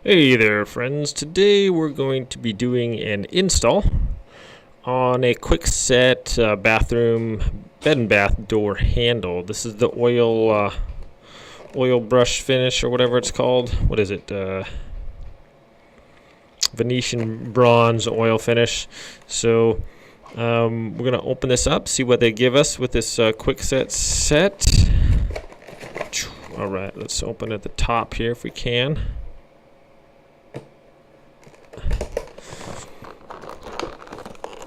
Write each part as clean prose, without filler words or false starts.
Hey there, friends. Today we're going to be doing an install on a Kwikset bathroom bed and bath door handle. This is the oil brush finish or whatever it's called. What is it? Venetian bronze oil finish. So we're gonna open this up, see what they give us with this Kwikset set. All right, let's open at the top here if we can.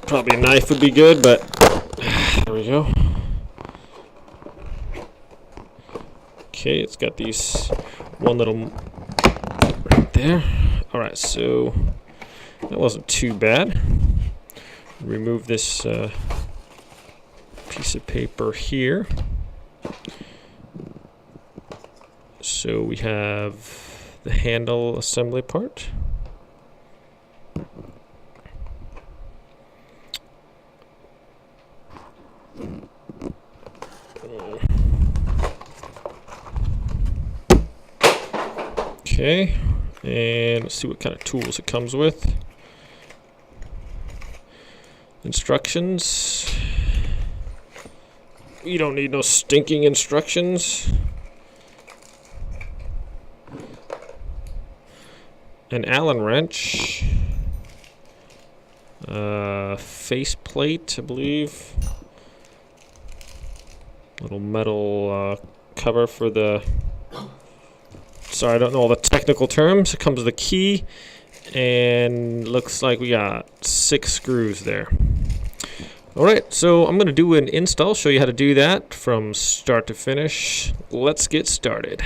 Probably a knife would be good, but there we go. Okay, it's got these one little right there. All right, so that wasn't too bad. Remove this piece of paper here. So we have the handle assembly part. Okay, and let's see what kind of tools it comes with. Instructions. You don't need no stinking instructions. An Allen wrench. Face plate, I believe. Little metal cover for the... Sorry, I don't know all the technical terms. It comes with a key, and looks like we got 6 screws there. Alright, so I'm going to do an install, show you how to do that from start to finish. Let's get started.